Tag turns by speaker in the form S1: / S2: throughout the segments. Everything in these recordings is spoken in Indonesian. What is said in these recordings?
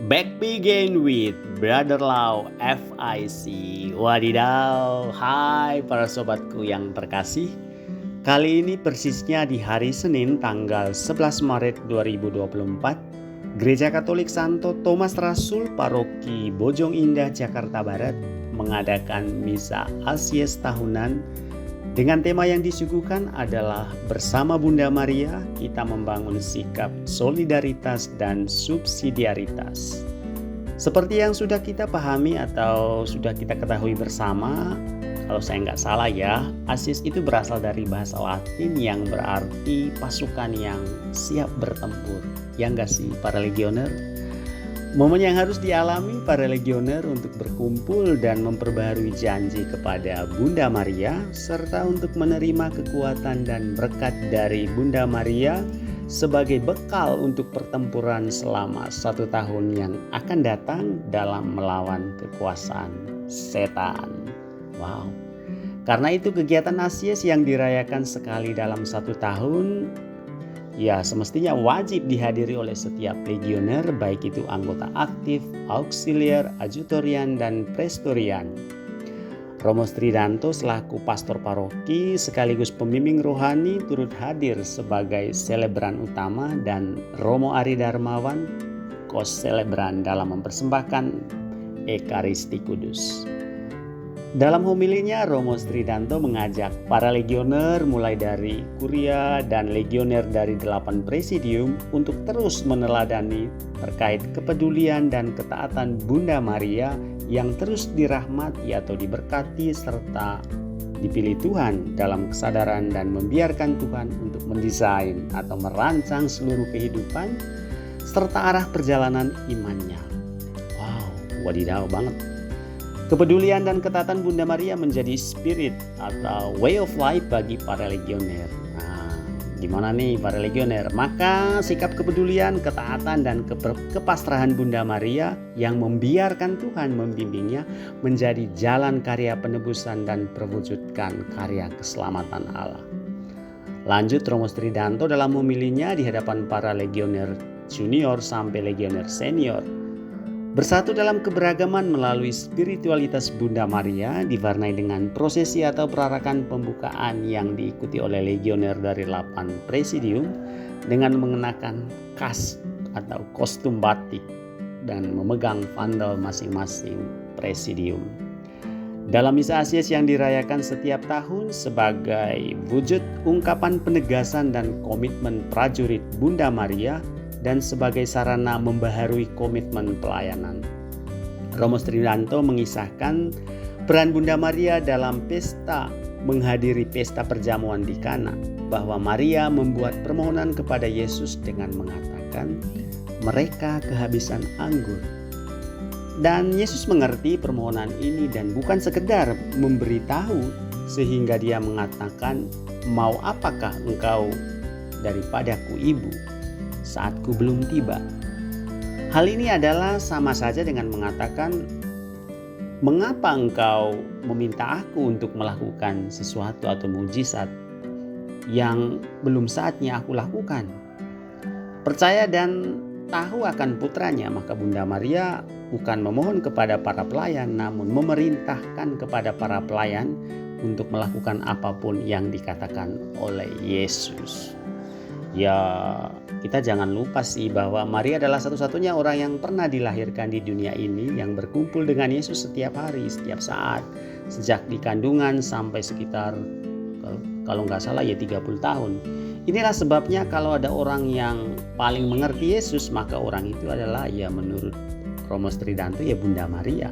S1: Back again with Brother Lau FIC. Wadidaw, hai para sobatku yang terkasih. Kali ini persisnya di hari Senin tanggal 11 Maret 2024, Gereja Katolik Santo Thomas Rasul Paroki Bojong Indah, Jakarta Barat mengadakan Misa Asies tahunan dengan tema yang disuguhkan adalah bersama Bunda Maria kita membangun sikap solidaritas dan subsidiaritas. Seperti yang sudah kita pahami atau sudah kita ketahui bersama, kalau saya nggak salah ya, Asies itu berasal dari bahasa Latin yang berarti pasukan yang siap bertempur. Ya nggak sih para legioner? Momen yang harus dialami para legioner untuk berkumpul dan memperbaharui janji kepada Bunda Maria, serta untuk menerima kekuatan dan berkat dari Bunda Maria sebagai bekal untuk pertempuran selama 1 tahun yang akan datang dalam melawan kekuasaan setan. Wow. Karena itu kegiatan Asies yang dirayakan sekali dalam 1 tahun, ya semestinya wajib dihadiri oleh setiap legioner, baik itu anggota aktif, auxiliar, ajutorian, dan prestorian. Romo Stridanto selaku pastor paroki sekaligus pembimbing rohani turut hadir sebagai selebran utama, dan Romo Ari Darmawan kos-selebran dalam mempersembahkan Ekaristi Kudus. Dalam homilinya, Romo Stridanto mengajak para legioner mulai dari kuria dan legioner dari 8 presidium untuk terus meneladani terkait kepedulian dan ketaatan Bunda Maria yang terus dirahmati atau diberkati serta dipilih Tuhan dalam kesadaran dan membiarkan Tuhan untuk mendesain atau merancang seluruh kehidupan serta arah perjalanan imannya. Wow, wadidaw banget. Kepedulian dan ketaatan Bunda Maria menjadi spirit atau way of life bagi para legioner. Nah, gimana nih para legioner? Maka sikap kepedulian, ketaatan, dan kepasrahan Bunda Maria yang membiarkan Tuhan membimbingnya menjadi jalan karya penebusan dan perwujudkan karya keselamatan Allah. Lanjut Romo Stridanto dalam homilinya di hadapan para legioner junior sampai legioner senior. Bersatu dalam keberagaman melalui spiritualitas Bunda Maria diwarnai dengan prosesi atau perarakan pembukaan yang diikuti oleh legioner dari 8 presidium dengan mengenakan kas atau kostum batik dan memegang vandal masing-masing presidium. Dalam Misa Asies yang dirayakan setiap tahun sebagai wujud ungkapan penegasan dan komitmen prajurit Bunda Maria dan sebagai sarana membaharui komitmen pelayanan. Romo Stridanto mengisahkan peran Bunda Maria dalam menghadiri pesta perjamuan di Kana, bahwa Maria membuat permohonan kepada Yesus dengan mengatakan, mereka kehabisan anggur. Dan Yesus mengerti permohonan ini dan bukan sekedar memberitahu, sehingga dia mengatakan, mau apakah engkau daripadaku ibu, saatku belum tiba. Hal ini adalah sama saja dengan mengatakan, mengapa engkau meminta aku untuk melakukan sesuatu atau mujizat yang belum saatnya aku lakukan? Percaya dan tahu akan putranya, maka Bunda Maria bukan memohon kepada para pelayan, namun memerintahkan kepada para pelayan untuk melakukan apapun yang dikatakan oleh Yesus. Ya, kita jangan lupa sih bahwa Maria adalah satu-satunya orang yang pernah dilahirkan di dunia ini yang berkumpul dengan Yesus setiap hari, setiap saat, sejak di kandungan sampai sekitar kalau nggak salah ya 30 tahun. Inilah sebabnya kalau ada orang yang paling mengerti Yesus, maka orang itu adalah ya menurut Romo Stridanto ya Bunda Maria.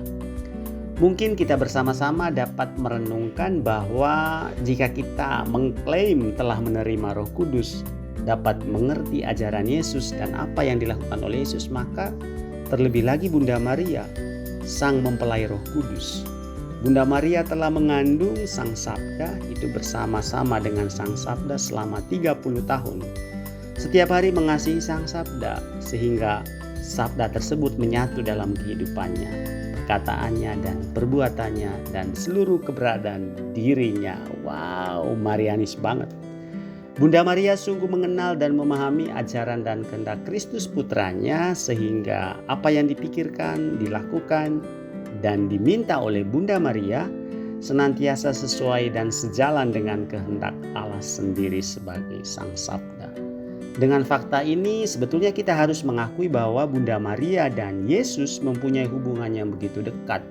S1: Mungkin kita bersama-sama dapat merenungkan bahwa jika kita mengklaim telah menerima Roh Kudus, dapat mengerti ajaran Yesus dan apa yang dilakukan oleh Yesus, maka terlebih lagi Bunda Maria, sang mempelai Roh Kudus. Bunda Maria telah mengandung Sang Sabda, itu bersama-sama dengan Sang Sabda selama 30 tahun. Setiap hari mengasihi Sang Sabda, sehingga Sabda tersebut menyatu dalam kehidupannya, perkataannya dan perbuatannya dan seluruh keberadaan dirinya. Wow, Marianis banget. Bunda Maria sungguh mengenal dan memahami ajaran dan kehendak Kristus putranya, sehingga apa yang dipikirkan, dilakukan, dan diminta oleh Bunda Maria senantiasa sesuai dan sejalan dengan kehendak Allah sendiri sebagai Sang Sabda. Dengan fakta ini, sebetulnya kita harus mengakui bahwa Bunda Maria dan Yesus mempunyai hubungan yang begitu dekat,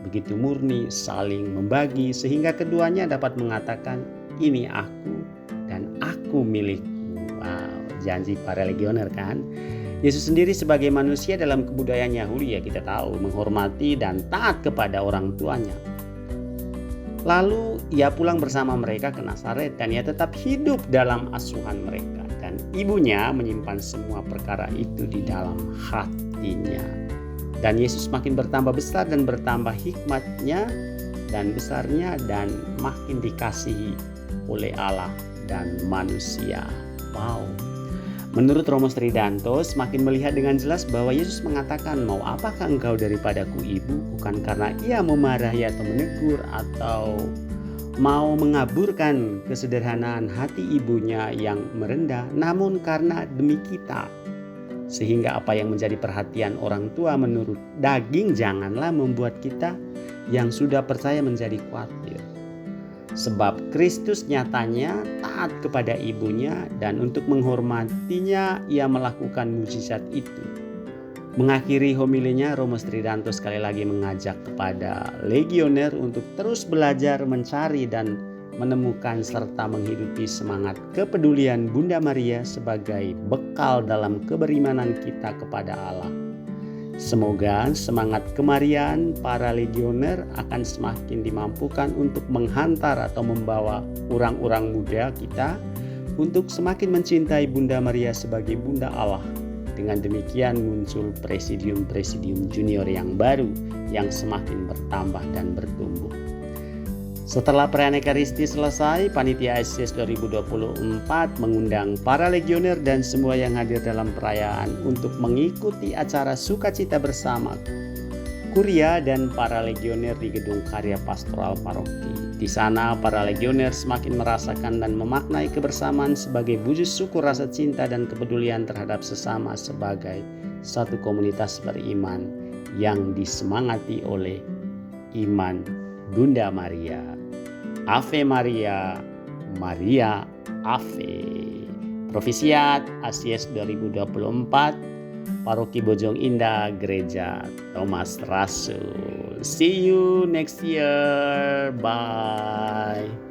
S1: begitu murni, saling membagi, sehingga keduanya dapat mengatakan, "Ini aku dan aku milikmu." Wow, janji para legioner kan? Yesus sendiri sebagai manusia dalam kebudayaan Yahudi, ya kita tahu, menghormati dan taat kepada orang tuanya. Lalu ia pulang bersama mereka ke Nazaret dan ia tetap hidup dalam asuhan mereka. Dan ibunya menyimpan semua perkara itu di dalam hatinya. Dan Yesus makin bertambah besar dan bertambah hikmatnya dan besarnya dan makin dikasihi oleh Allah dan manusia. Wow. Menurut Romo Tridanto, semakin melihat dengan jelas bahwa Yesus mengatakan, "Mau apakah engkau daripadaku, Ibu?" Bukan karena ia memarahi atau menegur atau mau mengaburkan kesederhanaan hati ibunya yang merendah, namun karena demi kita. Sehingga apa yang menjadi perhatian orang tua menurut daging janganlah membuat kita yang sudah percaya menjadi khawatir. Sebab Kristus nyatanya taat kepada ibunya dan untuk menghormatinya ia melakukan mukjizat itu. Mengakhiri homilinya, Romo Tridanto sekali lagi mengajak kepada legioner untuk terus belajar mencari dan menemukan serta menghidupi semangat kepedulian Bunda Maria sebagai bekal dalam keberimanan kita kepada Allah. Semoga semangat kemarian para legioner akan semakin dimampukan untuk menghantar atau membawa orang-orang muda kita untuk semakin mencintai Bunda Maria sebagai Bunda Allah. Dengan demikian muncul presidium-presidium junior yang baru yang semakin bertambah dan bertumbuh. Setelah perayaan Ekaristi selesai, Panitia ASIS 2024 mengundang para legioner dan semua yang hadir dalam perayaan untuk mengikuti acara sukacita bersama Kuria dan para legioner di Gedung Karya Pastoral Paroki. Di sana para legioner semakin merasakan dan memaknai kebersamaan sebagai wujud syukur rasa cinta dan kepedulian terhadap sesama sebagai satu komunitas beriman yang disemangati oleh iman Bunda Maria. Ave Maria, Maria Ave. Profisiat ASIS 2024, Paroki Bojong Indah, Gereja Thomas Rasul. See you next year. Bye.